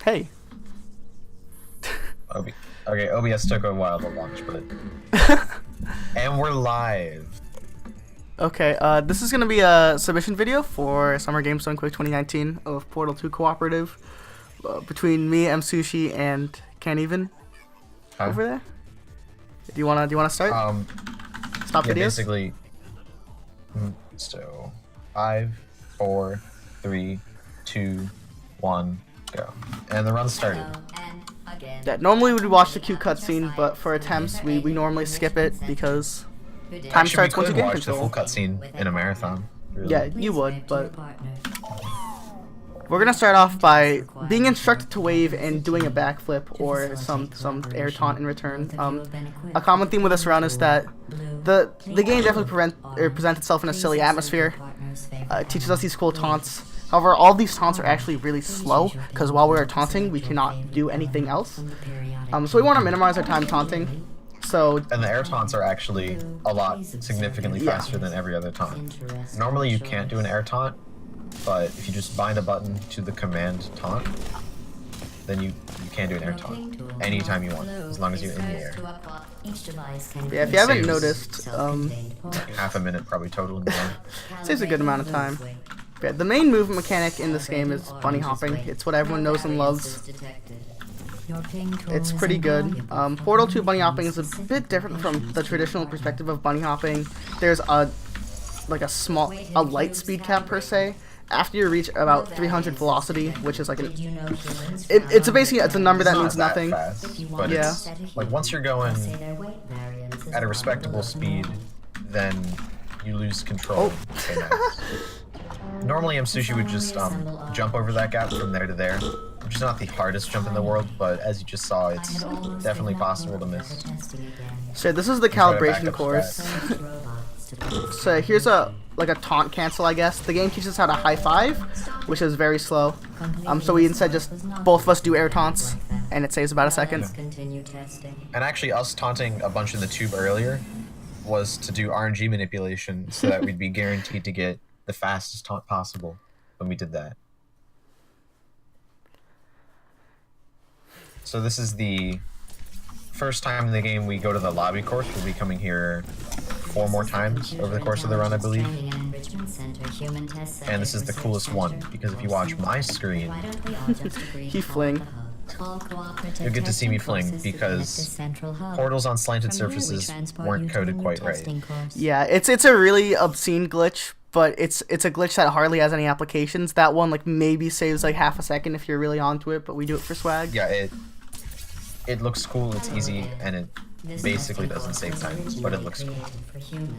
Hey. Okay, OBS took a while to launch, but... And we're live. Okay, this is gonna be a submission video for Summer Games Done Quick 2019 of Portal 2 Cooperative between me, M Sushi, and Can't Even over there. Do you wanna start? Stop yeah, videos. basically. So, 5, 4, 3, 2, 1, go. And the run started. Yeah, normally we'd watch the Q cutscene, but for attempts we normally skip it because time starts once you could get watch the control. full cutscene in a marathon. Really. Yeah, you would, but we're gonna start off by being instructed to wave and doing a backflip or some air taunt in return. A common theme with this run is that the game definitely presents itself in a silly atmosphere. It teaches us these cool taunts. However, all these taunts are actually really slow because while we are taunting, we cannot do anything else. So we want to minimize our time taunting. And the air taunts are actually a lot significantly faster than every other taunt. Normally you can't do an air taunt, but if you just bind a button to the command taunt, then you can do an air taunt anytime you want, as long as you're in the air. Yeah, if you haven't noticed, half a minute probably total in the game. Saves a good amount of time. Yeah, the main movement mechanic in this game is bunny hopping. It's what everyone knows and loves. It's pretty good. Portal 2 bunny hopping is a bit different from the traditional perspective of bunny hopping. There's a light speed cap per se. After you reach about 300 velocity, which is like it's a number that means nothing. But yeah, like once you're going at a respectable speed, then you lose control. Normally, Sushi would just jump over that gap from there to there, which is not the hardest jump in the world, but as you just saw, it's definitely possible to miss. So this is the calibration course. So here's a taunt cancel, I guess. The game teaches us how to high five, which is very slow. So we instead just both of us do air taunts, and it saves about a second. And actually, us taunting a bunch in the tube earlier was to do RNG manipulation, so that we'd be guaranteed to get the fastest taunt possible when we did that. So this is the first time in the game we go to the lobby course. We'll be coming here 4 more times over the course of the run, I believe. And this is the coolest one, because if you watch my screen, he fling. You'll get to see me fling, because portals on slanted surfaces weren't coded quite right. Yeah, it's a really obscene glitch, but it's a glitch that hardly has any applications. That one maybe saves half a second if you're really onto it, but we do it for swag. Yeah, it looks cool, it's easy, and it basically doesn't save time, but it looks cool.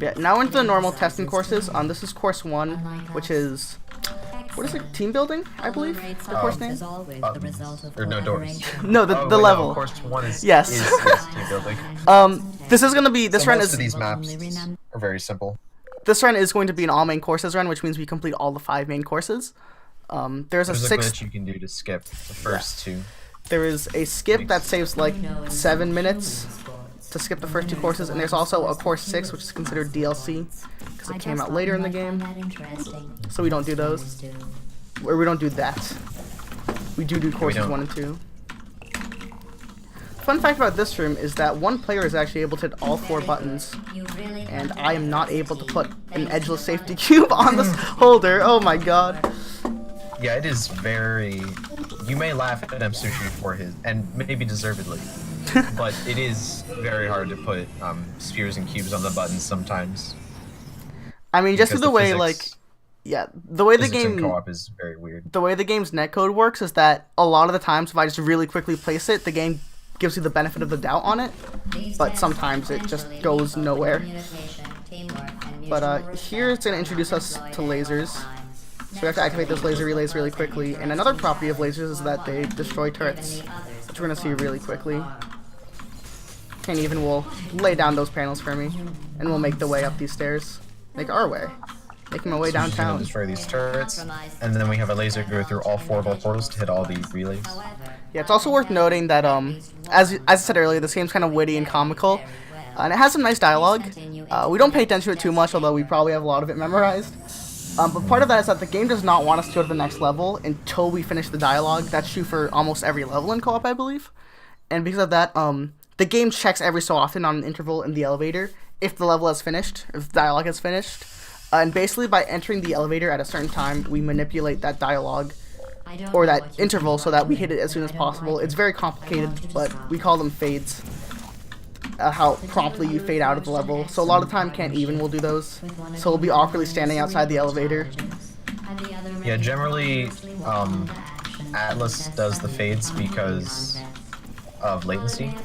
Yeah, now into the normal testing courses. This is course 1, which is, what is it, team building, I believe, the course name? Or no, doors. No, the level. No, course 1 is, yes. is team building. This is going to be, this run most is... of these maps are very simple. This run is going to be an all main courses run, which means we complete all the 5 main courses. There's a glitch you can do to skip the first 2. There is a skip that saves 7 minutes to skip the first 2 courses, and there's also a course 6, which is considered DLC because it came out later in the game. So we don't do those, or we don't do that. We do courses 1 and 2. Fun fact about this room is that one player is actually able to hit all 4 buttons, and I am not able to put an edgeless safety cube on this holder. Oh my god. Yeah, it is very... You may laugh at M Sushi for his, and maybe deservedly, but it is very hard to put spheres and cubes on the buttons sometimes. I mean, just the way the way the game co-op is very weird. The way the game's netcode works is that a lot of the times, if I just really quickly place it, the game gives you the benefit of the doubt on it, but sometimes it just goes nowhere. But here it's going to introduce us to lasers. So we have to activate those laser relays really quickly. And another property of lasers is that they destroy turrets, which we're going to see really quickly. Can't even will lay down those panels for me, and we'll make the way up these stairs. Make our way. Making my way downtown. Destroy these turrets, and then we have a laser go through all 4 of our portals to hit all the relays. Yeah, it's also worth noting that, as I said earlier, this game's kind of witty and comical, and it has some nice dialogue. We don't pay attention to it too much, although we probably have a lot of it memorized. But part of that is that the game does not want us to go to the next level until we finish the dialogue. That's true for almost every level in co-op, I believe. And because of that, the game checks every so often on an interval in the elevator if the level has finished, if the dialogue has finished. And basically by entering the elevator at a certain time, we manipulate that dialogue or that interval so that we hit it as soon as possible. It's very complicated, but we call them fades. How promptly you fade out of the level. So a lot of the time Can't Even will do those. So we'll be awkwardly standing outside the elevator. Yeah, generally Atlas does the fades because of latency.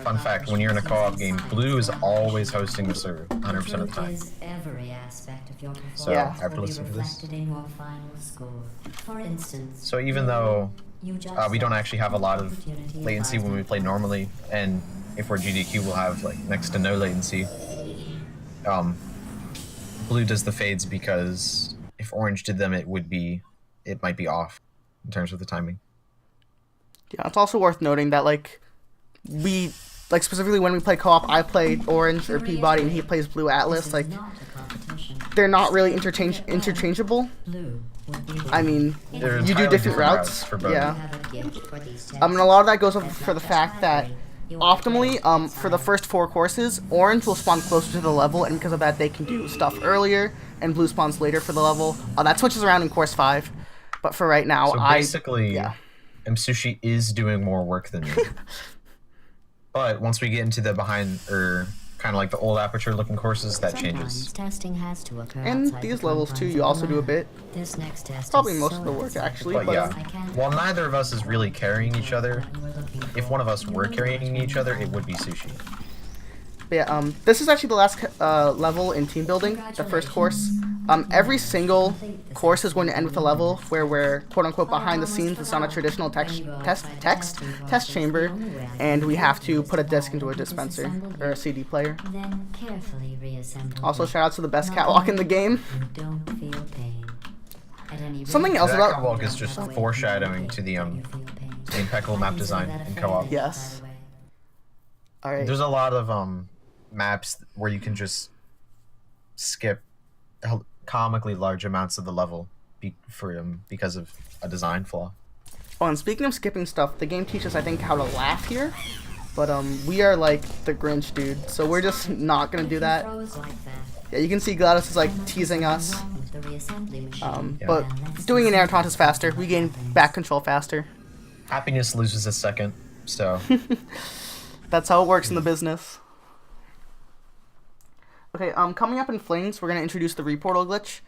Fun fact, when you're in a co-op game, Blue is always hosting the server 100% of the time. So Yeah. I have to listen to this. So even though we don't actually have a lot of latency when we play normally, and if we're GDQ we'll have like next to no latency, Blue does the fades because if Orange did them it might be off in terms of the timing. Yeah, it's also worth noting that specifically when we play co-op, I play Orange or Peabody and he plays Blue Atlas. Like, they're not really interchangeable. I mean, They're you do entirely different routes. for both. Yeah. And a lot of that goes up for the fact that optimally, for the first 4 courses, Orange will spawn closer to the level, and because of that, they can do stuff earlier, and Blue spawns later for the level. That switches around in course 5. But for right now, So basically, Msushi is doing more work than me. But once we get into the behind, or kind of like the old aperture looking courses, that changes. And these levels too, you also do a bit. Probably most of the work actually. But yeah, while neither of us is really carrying each other, if one of us were carrying each other, it would be Sushi. Yeah, this is actually the last level in team building, the first course. Every single course is going to end with a level where we're quote-unquote behind the scenes. It's not a traditional test chamber, and we have to put a disc into a dispenser or a CD player. Also, shout out to the best catwalk in the game. Something else that about catwalk is just foreshadowing to the impeccable map design in co-op. Yes. All right. There's a lot of maps where you can just skip comically large amounts of the level because of a design flaw. Oh, and speaking of skipping stuff, the game teaches, I think, how to laugh here. But we are like the Grinch, dude. So we're just not gonna do that. Yeah, you can see Gladys is like teasing us. But doing an air taunt is faster. We gain back control faster. Happiness loses a second, so. That's how it works in the business. Okay, coming up in Flames, we're going to introduce the reportal glitch.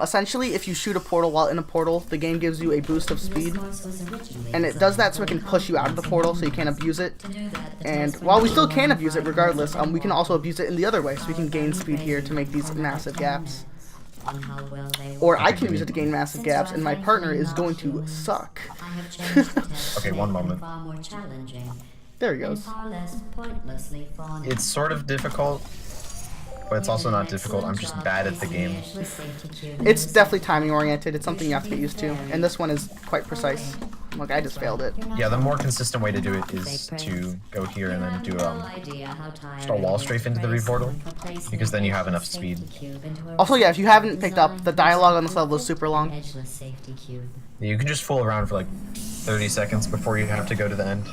Essentially, if you shoot a portal while in a portal, the game gives you a boost of speed. And it does that so it can push you out of the portal so you can't abuse it. And while we still can abuse it regardless, we can also abuse it in the other way, so we can gain speed here to make these massive gaps. Or I can use it to gain massive gaps, and my partner is going to suck. Okay, one moment. There he goes. It's sort of difficult, but it's also not difficult. I'm just bad at the game. It's definitely timing oriented. It's something you have to get used to, and this one is quite precise. Look, I just failed it. Yeah, the more consistent way to do it is to go here and then do just a wall strafe into the reportal, because then you have enough speed. Also, yeah, if you haven't picked up, the dialogue on this level is super long. Yeah, you can just fool around for like 30 seconds before you have to go to the end.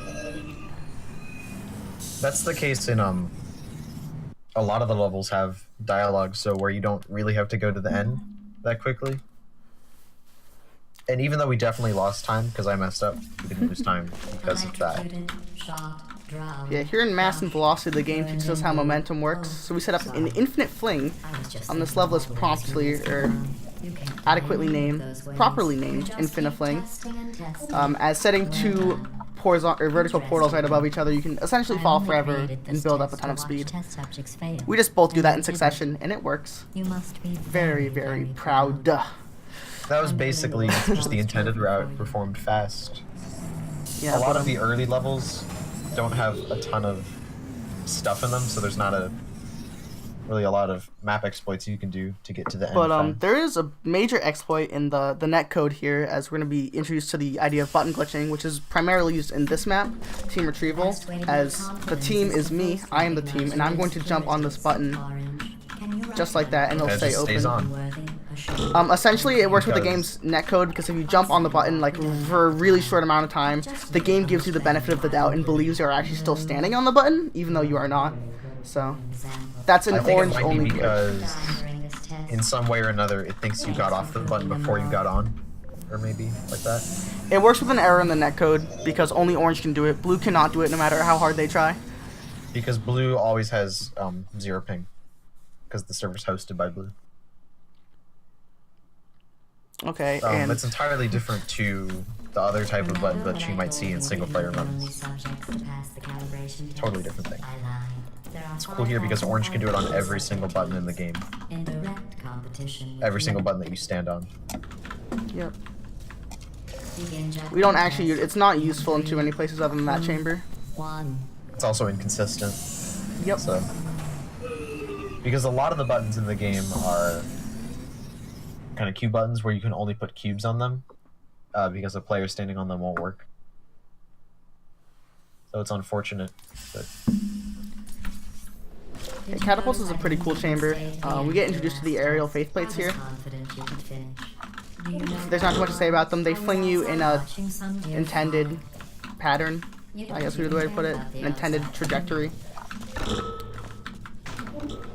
That's the case in a lot of the levels have dialogue, so where you don't really have to go to the end that quickly. And even though we definitely lost time because I messed up, we didn't lose time because of that. Yeah, here in Mass and Velocity, the game teaches us how momentum works. So we set up an infinite fling on this level is properly named Infinifling. As setting 2 vertical portals right above each other, you can essentially fall forever and build up a ton of speed. We just both do that in succession, and it works. Very, very proud. That was basically just the intended route performed fast. Yeah, a lot of the early levels don't have a ton of stuff in them, so there's not really a lot of map exploits you can do to get to the end. But there is a major exploit in the netcode here, as we're going to be introduced to the idea of button glitching, which is primarily used in this map, Team Retrieval, as the team is me, I am the team, and I'm going to jump on this button just like that, and it'll And it stay just open. stays on. Essentially, it works with the Because- game's netcode, because if you jump on the button like for a really short amount of time, the game gives you the benefit of the doubt and believes you're actually still standing on the button, even though you are not. So that's an I think it orange might only be glitch. because in some way or another it thinks you got off the button before you got on, or maybe like that. It works with an error in the netcode because only orange can do it. Blue cannot do it no matter how hard they try. Because blue always has 0 ping, because the server's hosted by blue. Okay, and It's entirely different to the other type of button that you might see in single player runs. Totally different thing. It's cool here because orange can do it on every single button in the game. Every single button that you stand on. yep. We don't actually use it's not useful in too many places other than that chamber. It's also inconsistent. Yep. So, because a lot of the buttons in the game are kind of cube buttons where you can only put cubes on them, because a player standing on them won't work. So it's unfortunate, but Okay, Catapults is a pretty cool chamber. We get introduced to the aerial faith plates here. There's not too much to say about them. They fling you in a intended pattern, I guess would be the way to put it. An intended trajectory.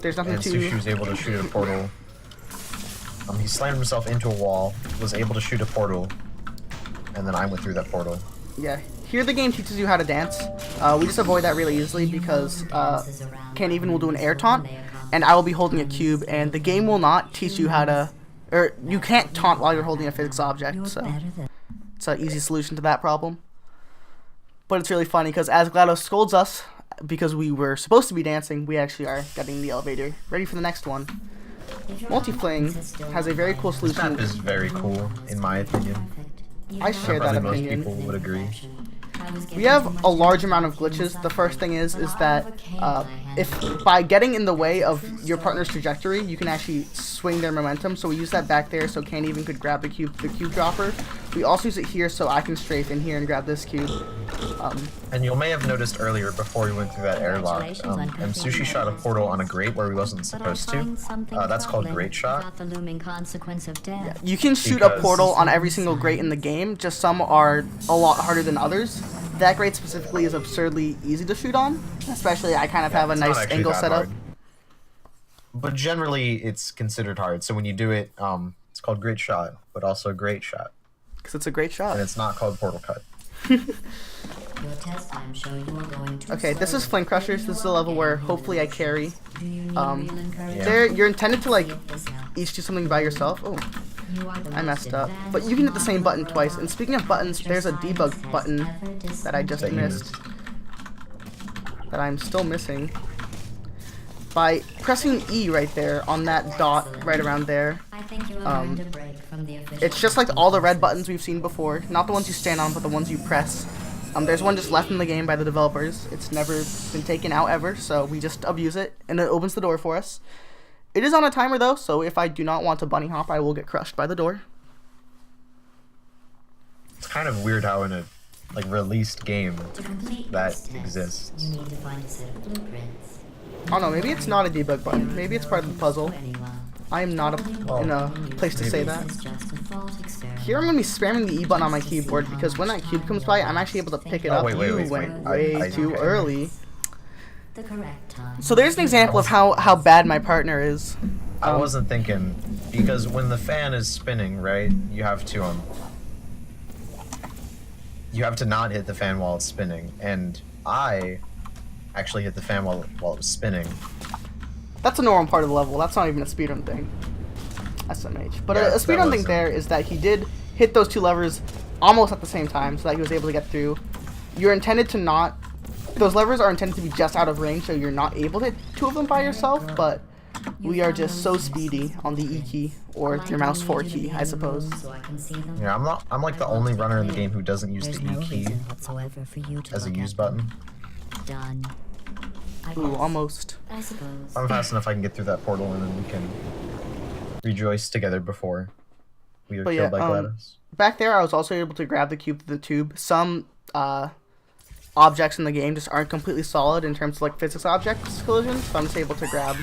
There's nothing and to... Sushi was able to shoot a portal. He slammed himself into a wall, was able to shoot a portal, and then I went through that portal. Yeah. Here the game teaches you how to dance. We just avoid that really easily because Can't Even will do an air taunt, and I will be holding a cube, and the game will not teach you how to... Or, you can't taunt while you're holding a physics object, so... It's an easy solution to that problem. But it's really funny, because as GLaDOS scolds us, because we were supposed to be dancing, we actually are getting the elevator ready for the next one. Multi-Fling has a very cool This solution. map is very cool, in my opinion. I share that Probably most opinion. people would agree. We have a large amount of glitches. The first thing is that if by getting in the way of your partner's trajectory, you can actually swing their momentum. So we use that back there so Can't Even could grab the cube dropper. We also use it here so I can strafe in here and grab this cube. And you may have noticed earlier, before we went through that airlock, Sushi shot a portal on a grate where he wasn't supposed to. That's called Grate Shot. You can shoot a Because- portal on every single grate in the game, just some are a lot harder than others. That grate specifically is absurdly easy to shoot on, especially I kind of have a It's not nice actually angle that set up. hard. But generally, it's considered hard. So when you do it, it's called Grate Shot, but also Great Shot. Because it's a great shot. And it's not called Portal Cut. Okay, this is Flame Crushers. This is a level where hopefully I carry. Yeah. You're intended to like each do something by yourself. Oh, I messed up. But you can hit the same button twice. And speaking of buttons, there's a debug button that I just That you missed. That I'm still missing. By pressing E right there on that dot right around there, it's just like all the red buttons we've seen before. Not the ones you stand on, but the ones you press. There's one just left in the game by the developers. It's never been taken out ever, so we just abuse it, and it opens the door for us. It is on a timer though, so if I do not want to bunny hop, I will get crushed by the door. It's kind of weird how in a released game that exists. Oh no, maybe it's not a debug button. Maybe it's part of the puzzle. I am not in a place to say that. Here I'm going to be spamming the E button on my keyboard because when that cube comes by, I'm actually able to pick it up. Wait, You wait. went I way too okay. early. So there's an example of how bad my partner is. I wasn't thinking, because when the fan is spinning, right, you have to not hit the fan while it's spinning, and I actually hit the fan while it was spinning. That's a normal part of the level. That's not even a speedrun thing. SMH. But Yeah, a that speedrun thing was, there is that he did hit those two levers almost at the same time, so that he was able to get through. You're intended to not... Those levers are intended to be just out of range, so you're not able to hit two of them by yourself, but we are just so speedy on the E key, or your mouse 4 key, I suppose. Yeah, I'm like the only runner in the game who doesn't use the E key as a use button. Ooh, almost. If I'm fast enough, I can get through that portal, and then we can rejoice together before we are But killed yeah, by GLaDOS. Back there, I was also able to grab the cube through the tube. Some objects in the game just aren't completely solid in terms of like physics objects collisions, so I'm just able to grab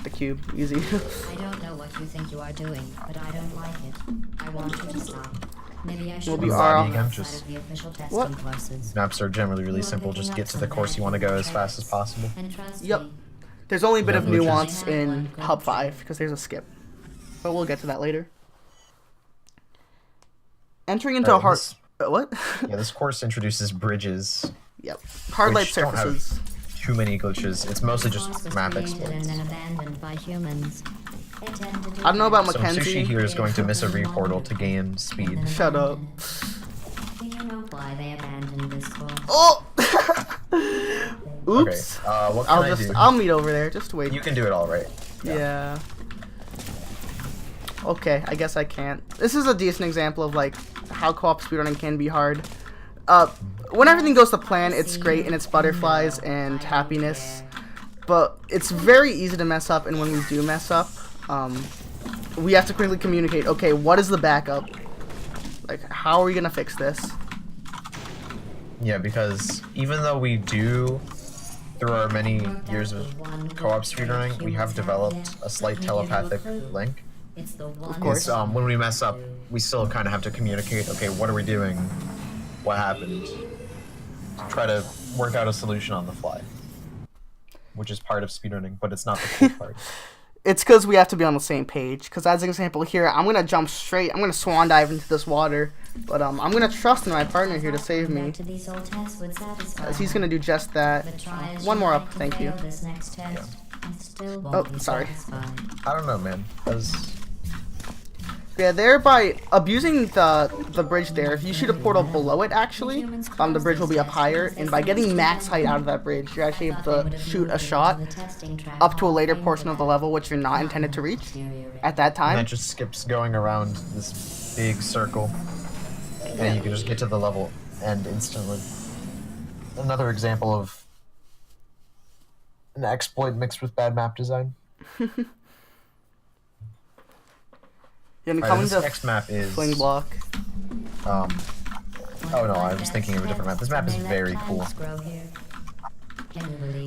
the cube. Easy. I don't know what you think you are doing, but I don't like it. I want you to stop. Maybe I should be R. outside of the official testing What? courses. Maps are generally really simple. Just get to the course you want to go as fast as possible. And trust Yep. me, There's only a bit of Glitches. nuance in Hub 5 because there's a skip, but we'll get to that later. Entering into a hard. What? Yeah, this course introduces bridges. Yep. Hard light Which don't have surfaces. too many glitches. It's mostly was just map created and exploits. then abandoned by humans. They tend to do I don't know about So Mackenzie. Sushi here is going to miss a reportal to gain speed. Shut up. Do you know why they abandoned this course? Oh! Okay, Oops. what can I do? I'll meet over there. Just wait. You can do it all right. Yeah. Okay, I guess I can't. This is a decent example of like how co-op speedrunning can be hard. When everything goes to plan, it's great and it's butterflies and happiness. But it's very easy to mess up, and when we do mess up, we have to quickly communicate. Okay, what is the backup? Like, how are we gonna fix this? Yeah, because even though we do, through our many years of co-op speedrunning, we have developed a slight telepathic link. It's the one. Of course. It's, when we mess up, we still kind of have to communicate. Okay, what are we doing? What happened? To try to work out a solution on the fly, which is part of speedrunning, but it's not the cool part. It's because we have to be on the same page. Because as an example here, I'm gonna jump straight. I'm gonna swan dive into this water, but I'm gonna trust in my partner here to save me, To these old tests would satisfy. as he's gonna do just that. But try as One you more might up, to thank you. fail this next test, I still won't Oh, be sorry. satisfied. I don't know, man. That was Yeah, there by abusing the bridge there, if you shoot a portal below it, actually, the bridge will be up higher, and by getting max height out of that bridge, you're actually able to shoot a shot up to a later portion of the level, which you're not intended to reach at that and time. that just skips going around this big circle, and you can just get to the level end instantly. Another example of an exploit mixed with bad map design. Yeah, Alright, coming this to next map is Fling Block. Oh no, I was thinking of a different map. This map is very cool.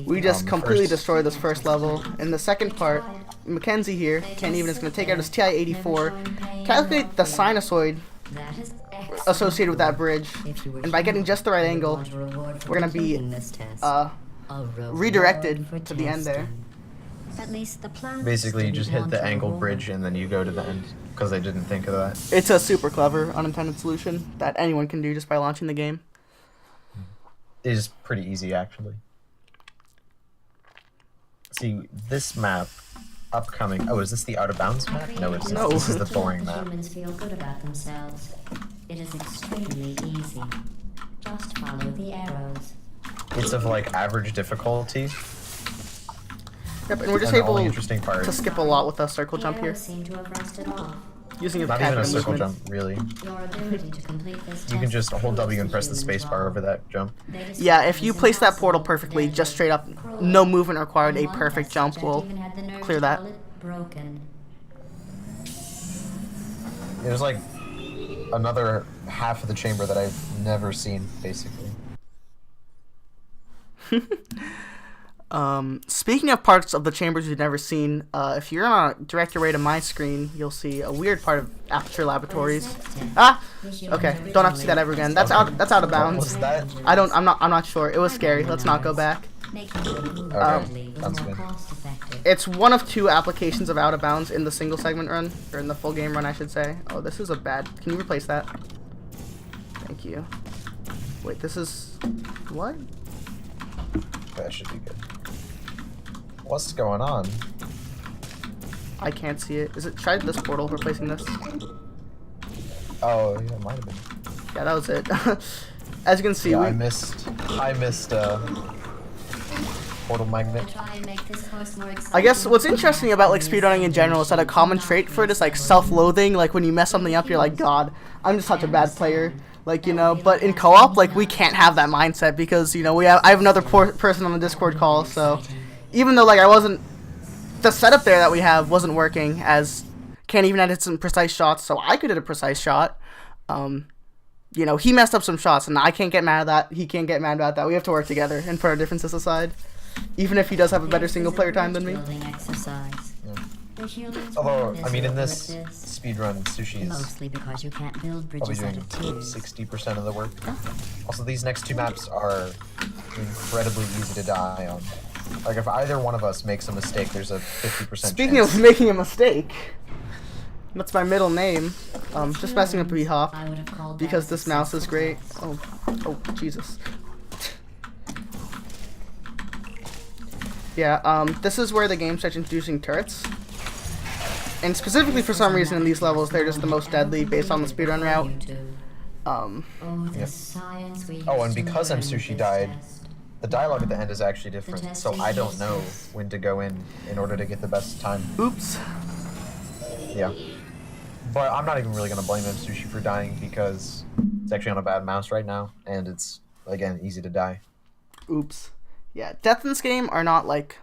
We just the completely first- destroyed this first level. In the second part, Mackenzie here, can't even, is going to take out his TI-84, calculate the sinusoid associated with that bridge, and by getting just the right angle, we're going to be redirected to the end there. At least the plan. Basically, you just hit the angled bridge and then you go to the end, because they didn't think of that. It's a super clever unintended solution that anyone can do just by launching the game. It is pretty easy, actually. See, this map, upcoming... Oh, is this the out of bounds map? No, it's No. This is the boring map. Humans feel good about themselves. It is extremely easy. Just follow the arrows. It's of, like, average difficulty. Yep, and we're just And the able only interesting part... to skip a lot with a circle The jump here, arrows seem to have rusted off. using a Not even a pattern circle movement. jump, really. Your ability to complete this You can test just hold W and press the proves space humans bar wrong. over that jump. They Yeah, discovered if you it's place that portal impossible, perfectly, just deadly, straight up, cruel. no movement required, a One perfect test jump subject will even had the nerve clear to that. call it broken. There's, like, another half of the chamber that I've never seen, basically. Speaking of parts of the chambers you've never seen, if you're gonna direct your way to my screen, you'll see a weird part of Aperture Laboratories. Ah, okay, don't have to see that ever again. That's out of What bounds. was that? I'm not sure. It was scary. Let's not go back. Making it more Okay, is sounds more good. cost-effective. It's one of two applications of out of bounds in the single segment run, or in the full game run, I should say. Oh, this is a bad. Can you replace that? Thank you. Wait, this is what? That should be good. What's going on? I can't see it. Is it? Try this portal. Replacing this. Oh, yeah, it might have been. Yeah, that was it. As you can see, Yeah, we I missed portal magnet. Try and make this course more exciting. I guess what's interesting about like speedrunning in general is that a common trait for it is like self-loathing. Like when you mess something up, you're like, God, I'm just such a bad player. Like, you know, but in co-op, like we can't have that mindset because, you know, I have another person on the Discord call, so even though like the setup there that we have wasn't working, as can't even edit some precise shots, so I could hit a precise shot. You know, he messed up some shots, and I can't get mad at that. He can't get mad about that. We have to work together and put our differences aside, even if he does have a better single player time than me. Building exercise. The humans Although, were I mean, in miserable this at this, speedrun, Sushi is mostly because you can't build probably bridges out doing of tears. 60% of the work. Also, these next two maps are incredibly easy to die on. Like, if either one of us makes a mistake, there's a 50% Speaking chance. of making a mistake, that's my middle name. Just messing up B-Hop I would have called because that a this mouse is successful great. test. Oh, Jesus. Yeah, this is where the game starts introducing turrets. And specifically for some reason in these levels, they're just the most deadly based on the speedrun route. Oh, the Yep. science we Oh, and used to because learn M. Sushi this died, test. the dialogue at the end is actually different, so I don't know when to go in order to get the best time. Oops. Yeah. But I'm not even really going to blame M. Sushi for dying because it's actually on a bad mouse right now, and it's, again, easy to die. Oops. Yeah, deaths in this game are not, like,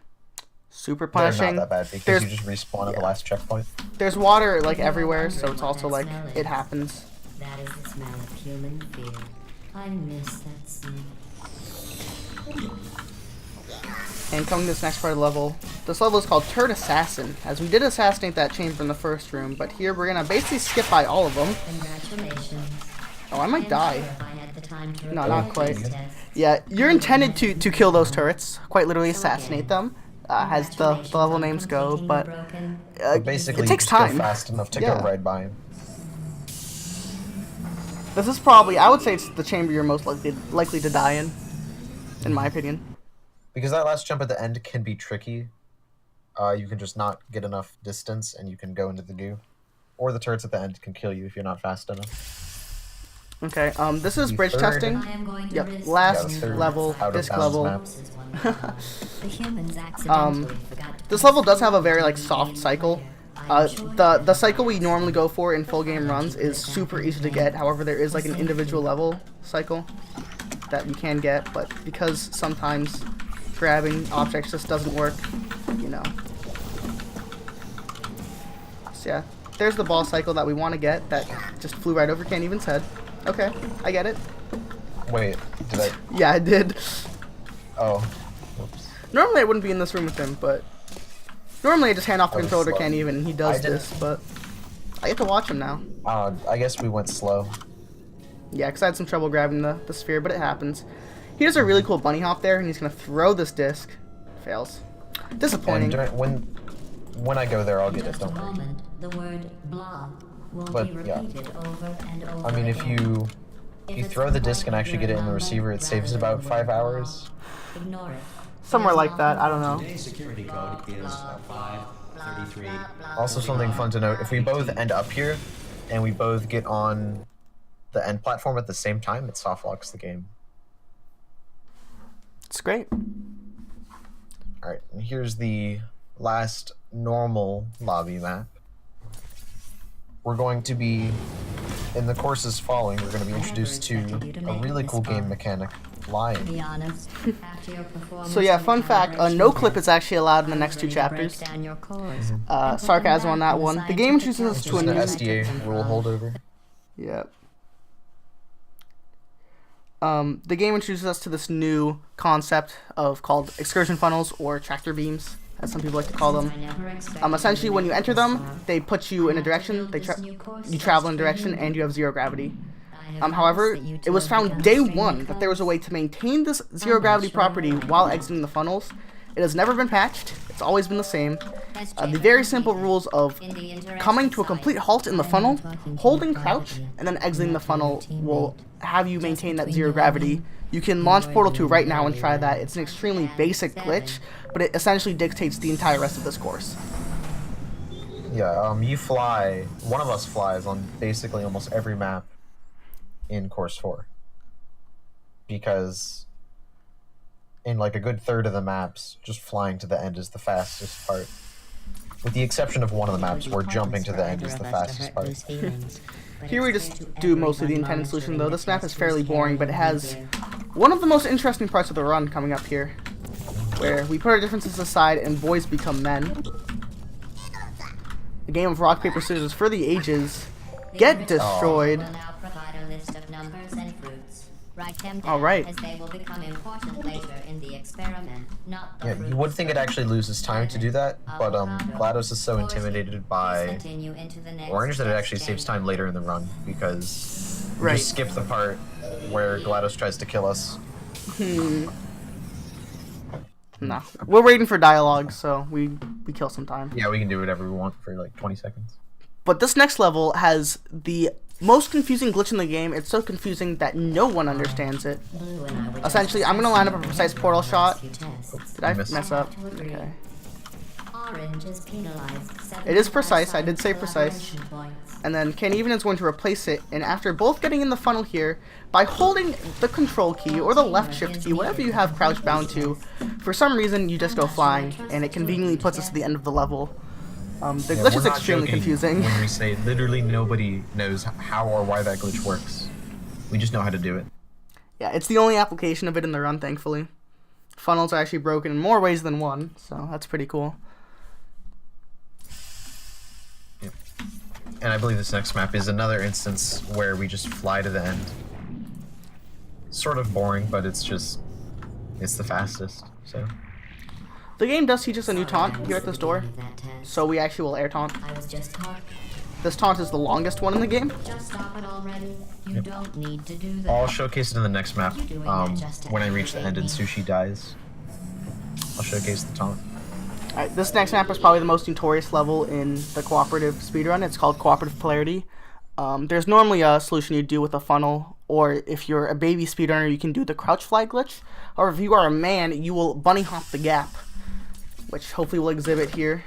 super They're punishing. not that bad because There's- you just respawn at the last checkpoint. There's water, like, everywhere, so it's also, like, it happens. That is the smell of human fear. I miss that smell. And coming to this next part of the level, this level is called Turret Assassin, as we did assassinate that chamber in the first room, but here we're gonna basically skip by all of them. Congratulations. Oh, I might die. If I had the time to No, repeat not this quite. test, Yeah, you're intended to kill those turrets, quite literally assassinate them, as the congratulations level on names go, completing but the broken- But basically, it takes you just time. go fast enough to Yeah. go right by him. This is probably, I would say it's the chamber you're most likely to die in my opinion. Because that last jump at the end can be tricky. You can just not get enough distance and you can go into the goo. Or the turrets at the end can kill you if you're not fast enough. Okay, this is The bridge third- testing. I am going to Yep, risk last Yeah, the third level, out of disc bounds level. map. This is one of the humans accidentally forgot to This put level does have a very, like, something soft in cycle. later. I'm sure The cycle we normally go for in full game runs is super easy to get. However, there is like an individual level cycle that you can get, but because sometimes grabbing objects just doesn't work, you know. So yeah, there's the ball cycle that we want to get that just flew right over Can't Even's head. Okay, I get it. Wait, did I? Yeah, I did. Oh. Whoops. Normally I wouldn't be in this room with him, but normally I just hand off the I was controller to slow. Can't Even and he does I didn't- this, but I get to watch him now. I guess we went slow. Yeah, because I had some trouble grabbing the sphere, but it happens. He does a really cool bunny hop there, and he's going to throw this disc. Fails. Disappointing. And when I go there, I'll get it, Just a don't worry. moment, the word blob will But, be yeah. repeated over and over I mean, if again. you throw the disc and actually get it in the receiver, it saves about 5 hours. Ignore it. Somewhere like that, I don't know. Today's security code is 533. Also, something fun to note: if we both end up here, and we both get on the end platform at the same time, it soft locks the game. It's great. All right, and here's the last normal lobby map. We're going to be, in the courses following, we're going to be introduced to a really cool game mechanic, To flying. be honest, after your performance So yeah, on the fun fact, calibration no clip test, is actually allowed in the I next was two ready to break chapters. down your cores Mhm. and put them Sarcasm on back that in the one. The game scientific introduces us to Just a an new... SDA rule holdover. Yep. The game introduces us to this new concept called excursion funnels, or tractor beams, as some people like to call them. Essentially, when you enter them, they put you in a direction, you travel in a direction, and you have zero gravity. However, it was found day one that there was a way to maintain this zero gravity property while exiting the funnels. It has never been patched. It's always been the same. The very simple rules of coming to a complete halt in the funnel, holding crouch, and then exiting the funnel will have you maintain that zero gravity. You can launch Portal 2 right now and try that. It's an extremely basic glitch, but it essentially dictates the entire rest of this course. Yeah, you fly. One of us flies on basically almost every map in Course 4. Because in like a good third of the maps, just flying to the end is the fastest part. With the exception of one of the maps where jumping to the end is the fastest part. Here we just do mostly the intended solution, though. This map is fairly boring, but it has one of the most interesting parts of the run coming up here, where we put our differences aside and boys become men. A game of rock, paper, scissors for the ages. Get destroyed. list of numbers and fruits. Write them down, All right. as they will become important later in the experiment, not the Yeah, fruits. you would think it actually loses time to do that, but GLaDOS is so intimidated by Continue into the next Orange that it actually test saves chamber. time later in the run because we Right. just skip the part where GLaDOS tries to kill us. No, we're waiting for dialogue, so we kill some time. Yeah, we can do whatever we want for like 20 seconds. But this next level has the most confusing glitch in the game. It's so confusing that no one understands it. Blue and I were just Essentially, I'm gonna line up a precise portal shot. few tests. Did I You missed. mess up? Have to agree. Okay. Orange is penalized. It is precise, 75 I did say collaboration precise. points. And then Ken Even is going to replace it, and after both getting in the funnel here, by holding the control key or the left shift key, whatever you have crouch bound to, for some reason you just go flying, and it conveniently puts us to the end of the level. The Yeah, glitch we're is not extremely joking confusing. when we say literally nobody knows how or why that glitch works. We just know how to do it. Yeah, it's the only application of it in the run, thankfully. Funnels are actually broken in more ways than one, so that's pretty cool. And I believe this next map is another instance where we just fly to the end. Sort of boring, but it's the fastest, so. The game does teach us a new taunt Sorry, here at this door, that test. so we actually will air taunt. I was just taught. This taunt is the longest one in the game. Just stop it already. You don't need to do that. I'll showcase it in the next map when I reach the end and Sushi dies. I'll showcase the taunt. Alright, this next map is probably the most notorious level in the Cooperative speedrun. It's called Cooperative Polarity. There's normally a solution you do with a funnel, or if you're a baby speedrunner, you can do the crouch fly glitch. However, if you are a man, you will bunny hop the gap, which hopefully we'll exhibit here.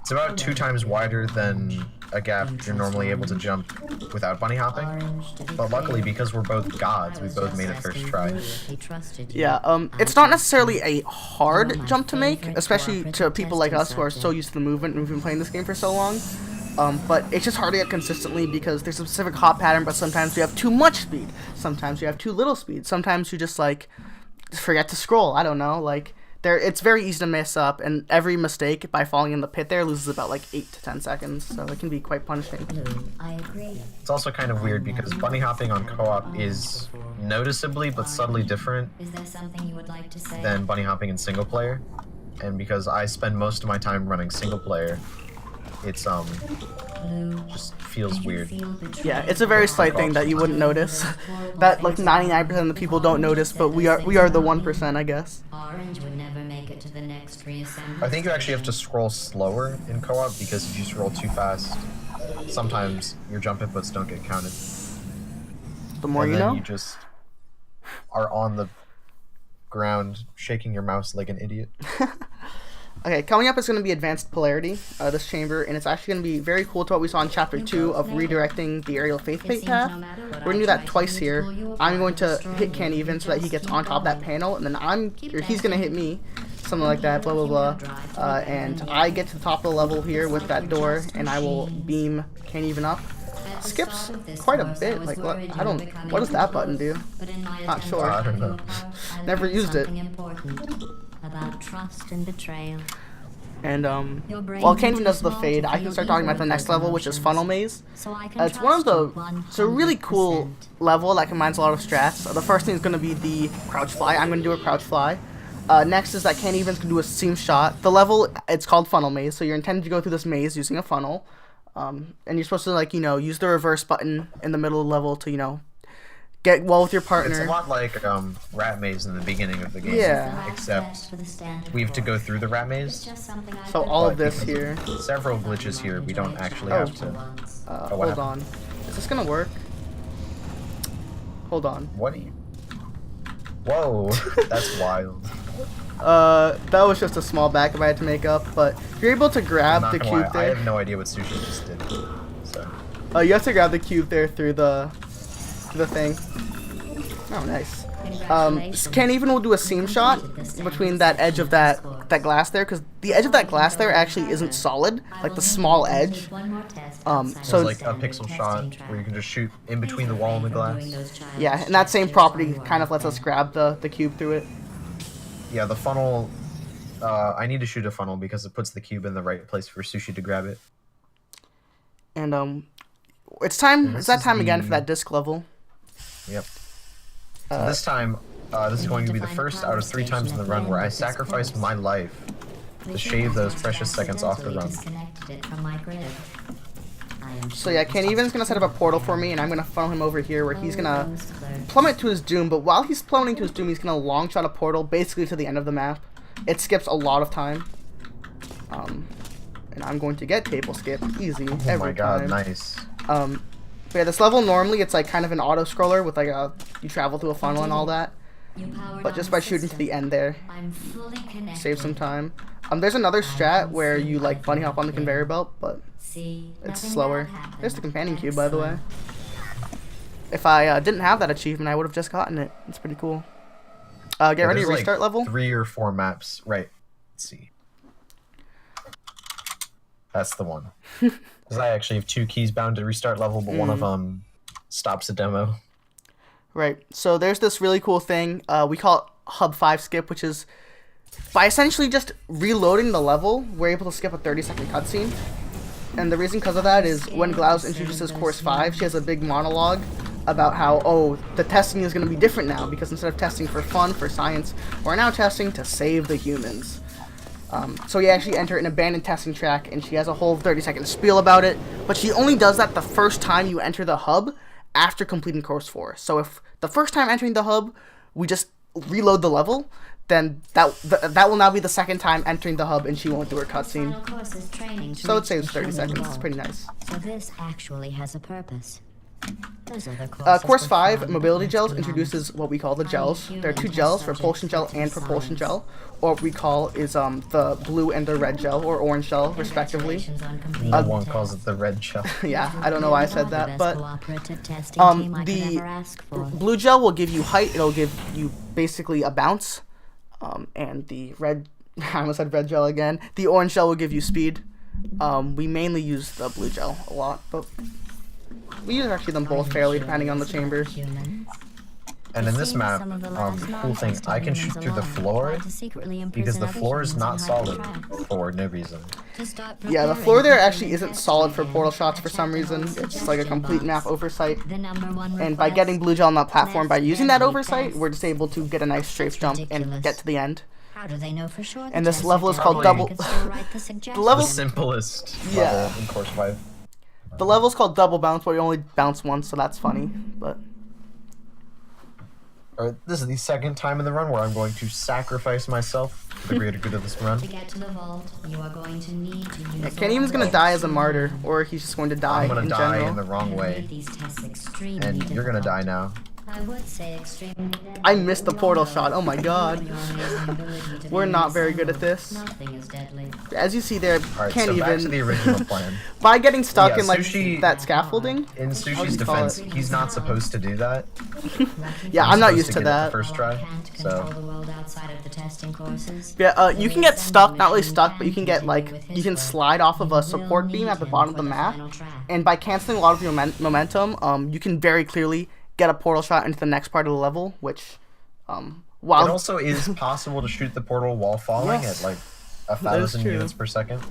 It's about 2 times wider than a gap you're normally able to jump without bunny hopping. Orange to be But luckily, clear. because we're both gods, I we was both just made it first asking try. Blue if he trusted you. Yeah, it's not necessarily a hard jump to make, especially to people like us who are so used to the movement and we've been playing this game for so long. But it's just hard to get consistently because there's a specific hop pattern, but sometimes you have too much speed. Sometimes you have too little speed. Sometimes you just, like, forget to scroll. I don't know, like... It's very easy to mess up, and every mistake by falling in the pit there loses about like 8 to 10 seconds, so it can be quite punishing. Blue, I agree. It's also kind of weird because bunny hopping on co-op is noticeably but subtly different Is there something you would like to say? than bunny hopping in single player. And because I spend most of my time running single player, it's Blue, just feels do you weird. feel betrayed? Yeah, it's a very slight thing that you wouldn't notice. That like 99% of the people don't notice, but we are the 1%, I guess. Orange would never make it to the next reassembly. I think you actually have to scroll slower in co-op because if you scroll too fast, sometimes your jump inputs don't get counted. The more And you then know. you just are on the ground shaking your mouse like an idiot. Okay, coming up is going to be Advanced Polarity, this chamber, and it's actually going to be very cool to what we saw in Chapter 2 of redirecting the aerial faith bait path. We're going to do that twice here. I'm going to hit Ken Even so that he gets on top of that panel, and then he's going to hit me, something like that, blah, blah, blah. And I get to the top of the level here with that door, and I will beam Ken Even up. Skips quite a bit, like, what does that button do? Not sure. I don't know. Never used it. About trust and betrayal. And while Ken does the fade, I can start talking about the next level, which is Funnel Maze. So I can It's one of trust the you it's a really cool 100%. level that combines a lot of strats. The first thing is going to be the crouch fly. I'm going to do a crouch fly. Next is that Ken Evans can do a seam shot. The level, it's called Funnel Maze, so you're intended to go through this maze using a funnel. And you're supposed to, like, use the reverse button in the middle of the level to, get well with your It's a partner. lot like Rat Maze in the beginning of the game. Yeah. Except we have to go through the rat maze. So all of But this because here. Several glitches here, we don't actually Oh. have to. what Hold happened? on. Is this going to work? Hold on. What? Whoa, that's wild. That was just a small backup I had to make up, but if you're able to I'm grab not the gonna cube lie, I there. have no idea what Sushi just did. So. You have to grab the cube there through the thing. Oh, nice. Ken Even will do a seam shot between that edge of that glass there, because the edge of that glass there actually isn't solid, like the small edge. So It's like a pixel shot where you can just shoot in between the wall and the glass. Yeah, and that same property kind of lets us grab the cube through it. Yeah, the funnel. I need to shoot a funnel because it puts the cube in the right place for Sushi to grab it. And It's time. And It's this that is time again the- for that disc level. Yep. So this time, this is going to be the first out of 3 times in the run where I sacrificed my life to shave those precious seconds off the run. So yeah, Ken Even's gonna set up a portal for me, and I'm gonna funnel him over here where he's gonna plummet to his doom. But while he's plummeting to his doom, he's gonna long shot a portal basically to the end of the map. It skips a lot of time. And I'm going to get table skip easy every Oh my god, time. nice. But yeah, this level normally it's like kind of an auto scroller with like you travel through a funnel and all that. But just by shooting to the end there, save some time. There's another strat where you like bunny hop on the conveyor belt, but it's slower. There's the companion cube, by the way. If I didn't have that achievement, I would have just gotten it. It's pretty cool. Get ready to There's, restart like, level. 3 or 4 maps. Right. Let's see. That's the one. Because I actually have 2 keys bound to restart level, but one of them stops a demo. Right. So there's this really cool thing. We call it Hub 5 skip, which is by essentially just reloading the level, we're able to skip a 30-second cutscene. And the reason because of that is when Glaus introduces Course 5, she has a big monologue about how, oh, the testing is going to be different now, because instead of testing for fun, for science, we're now testing to save the humans. So you actually enter an abandoned testing track, and she has a whole 30-second spiel about it, but she only does that the first time you enter the hub after completing Course 4. So if the first time entering the hub, we just reload the level, then that will now be the second time entering the hub, and she won't do her cutscene. So it saves 30 seconds. It's pretty nice. So this actually has a purpose. Course 5, Mobility Gels, introduces what we call the gels. There are 2 gels, Repulsion Gel and Propulsion Gel, or what we call is the blue and the red gel, or orange gel, respectively. No one calls it the red gel. Yeah, I don't know why I said that, but the blue gel will give you height, it'll give you basically a bounce, and the red, I almost said red gel again, the orange gel will give you speed. We mainly use the blue gel a lot, but we use actually them both fairly depending on the chamber. And in this map, cool thing, I can shoot through the floor because the floor is not solid for no reason. Yeah, the floor there actually isn't solid for portal shots for some reason. It's just like a complete map oversight. And by getting blue gel on that platform, by using that oversight, we're just able to get a nice strafe jump and get to the end. And this level is called double. The simplest level in Course 5. The level is called double bounce, but you only bounce once, so that's funny. But this is the second time in the run where I'm going to sacrifice myself for the greater good of this run. To get to the vault, you are going to need to use Kenny Even's gonna die as a martyr, or he's just going to die I'm gonna in die general. in the wrong way, and you're gonna die now. I would say extremely I missed the portal shot. Oh my god. We're not very good at this. Nothing is deadly. As you see there, Alright, Kenny so back to Even the original plan. by getting stuck Yeah, in like Sushi- that scaffolding. In How Sushi's do you call defense, it? he's not supposed to do that. Yeah, He's I'm not supposed used to get it the that. first try, so The world outside of the testing courses. Yeah, you can get stuck, not really stuck, but you can get like, you can slide off of a support beam at the bottom of the map, and by canceling a lot of your momentum, you can very clearly get a portal shot into the next part of the level, which, it while also is possible to shoot the portal while falling Yes. at like That is 1,000 true. units per second.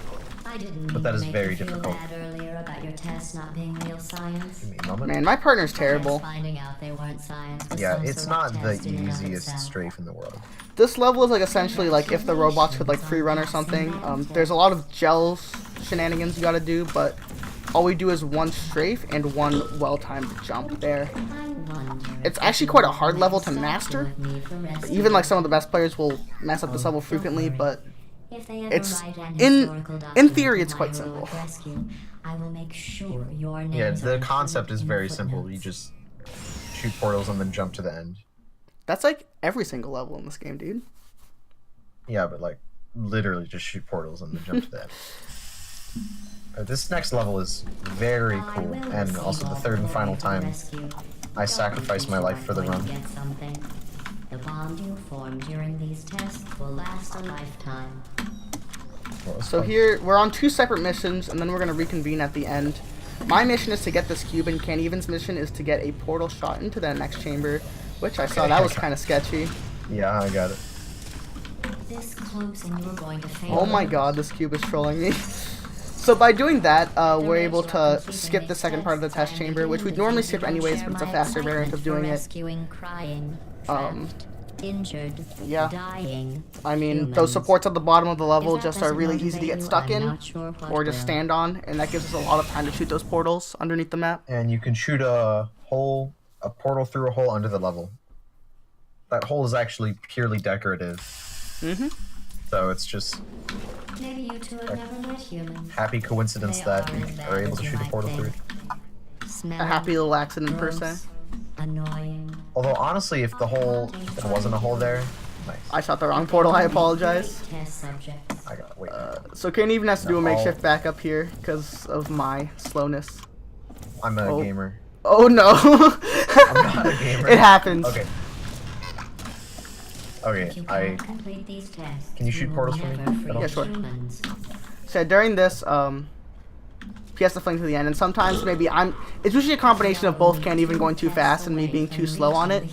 I didn't But mean that to is make very you feel difficult. bad earlier about your tests not being real science. Give me a moment. man, my partner's terrible. Finding out they weren't science was Yeah, some it's sort of not the test in and of easiest itself. strafe in the world. This level is like essentially like if the robots could like free run or something. There's a lot of gels shenanigans you gotta do, but all we do is one strafe and one well-timed jump there. It's actually quite a hard level to master. Even like some of the best players will mess up this level frequently, but it's in theory it's quite simple. I will make sure your Yeah, names the are concept is included in very the simple. You footnotes. just shoot portals and then jump to the end. That's like every single level in this game, dude. Yeah, but like literally just shoot portals and then jump to the end. This next level is very cool, and also the third and final time I sacrificed my life for the run. Get something. The bond you form during these tests will last a lifetime. Well, it's So fun. here, we're on 2 separate missions, and then we're going to reconvene at the end. My mission is to get this cube, and Ken Even's mission is to get a portal shot into the next chamber, which I saw that was kind of sketchy. Yeah, I got it. This close and you are going to fail. Oh my god, this cube is trolling me. So by doing that, we're able to skip the second part of the test chamber, which we'd normally skip anyways, but it's a faster variant of doing it. Injured, Yeah. dying. I mean, humans. those supports at the bottom of the level If that just are doesn't really easy to motivate get you, stuck I'm in, not sure what or just will. stand on, and that gives us a lot of time to shoot those portals underneath the map. And you can shoot a portal through a hole under the level. That hole is actually purely decorative. Mm-hmm. So it's just Maybe you two have never met humans. happy coincidence They that are we as bad are able as to you shoot a might portal through it. A Smelling, happy little accident per se. gross, annoying. Although honestly, if there wasn't a hole there, nice. I shot the wrong portal, I apologize. Test subjects. I got wait. So Kane even has to do a No. makeshift backup here because of my slowness. I'm a oh. gamer. Oh no! I'm not a gamer. It happens. Okay. Okay, If you I can't complete these tests, Can you shoot will portals for me? never free Yeah, sure. humans. So during this, he has to fling to the end, and sometimes maybe it's usually a combination of both Kane even going too fast and me being too slow on it,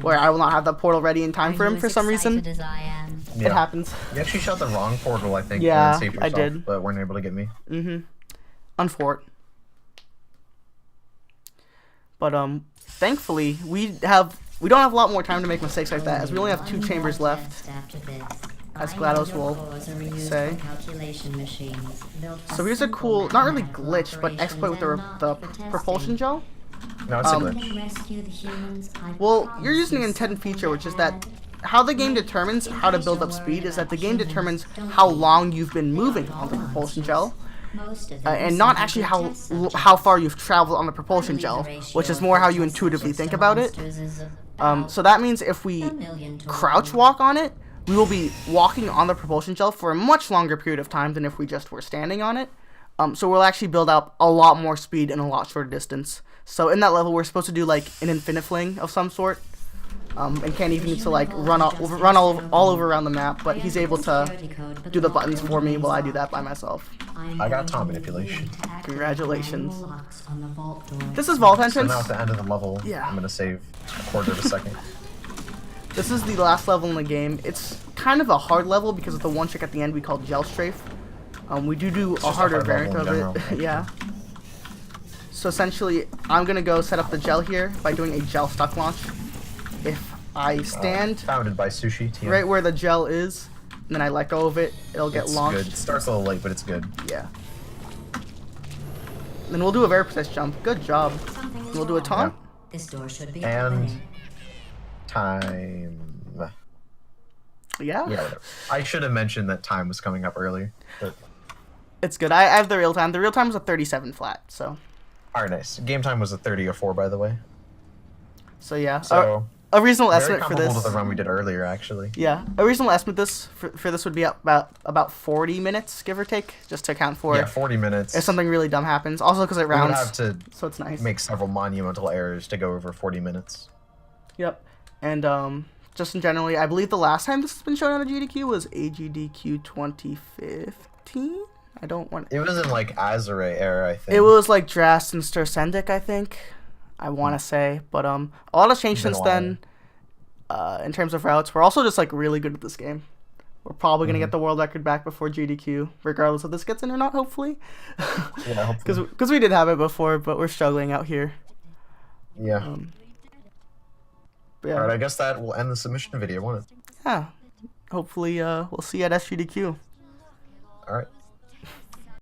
where I will not have the portal ready in time for him for some reason. As I am. It yeah. happens. You actually shot the wrong portal, I think. Yeah, and saved I yourself, did. But weren't able to get me. Mm-hmm. Unfort. But thankfully we don't have a lot more time to make mistakes like that, as we only have 2 chambers left. As GLaDOS will say. So here's a cool, not really glitch, but exploit with the propulsion gel. No, it's a glitch. Well, you're using an intended feature, which is that how the game determines how to build up speed is that the game determines how long you've been moving on the propulsion gel, and not actually how far you've traveled on the propulsion gel, which is more how you intuitively think about it. So that means if we crouch walk on it, we will be walking on the propulsion gel for a much longer period of time than if we just were standing on it. So we'll actually build up a lot more speed in a lot shorter distance. So in that level, we're supposed to do like an infinite fling of some sort, and Ken even needs to like run all over around the map. But he's able to do the buttons for me while I do that by myself. I got top manipulation. Congratulations. This is vault So entrance. now at the end of the level, Yeah. I'm gonna save a quarter of a second. This is the last level in the game. It's kind of a hard level because of the one trick at the end we call Gel Strafe. We do a just a harder hard variant level in of it. general. Yeah. So essentially, I'm gonna go set up the gel here by doing a gel stuck launch. If I stand Founded by Sushi TM. right where the gel is, and then I let go of it, it'll get It's launched. good. It starts a little late, but it's good. Yeah. Then we'll do a very precise jump. Good job. We'll do a taunt. This door should be And opening. time. Yeah. Yeah, whatever. I should have mentioned that time was coming up earlier. But It's good. I have the real time. The real time was a 37 flat. So alright, nice. Game time was a 30:04, by the way. so yeah. So A reasonable very estimate for comparable this. to the run we did earlier, actually. Yeah, a reasonable estimate for this would be about 40 minutes, give or take, just to account for Yeah, 40 minutes. if something really dumb happens. Also because it We would rounds, have to so it's nice. make several monumental errors to go over 40 minutes. Yep, and just in generally, I believe the last time this has been shown on a GDQ was AGDQ 2015. I don't want. It was in like Azure era, I think. It was like Drast and Stursendic, I think. I want to say, but a lot has changed Been a since while. then. In terms of routes, we're also just like really good at this game. We're probably gonna get the world record back before GDQ, regardless if this gets in or not. Hopefully, Yeah, hopefully. because we did have it before, but we're struggling out here. Yeah. But yeah, Alright, I guess that will end the submission video, won't it? yeah. Hopefully, we'll see you at SGDQ. Alright.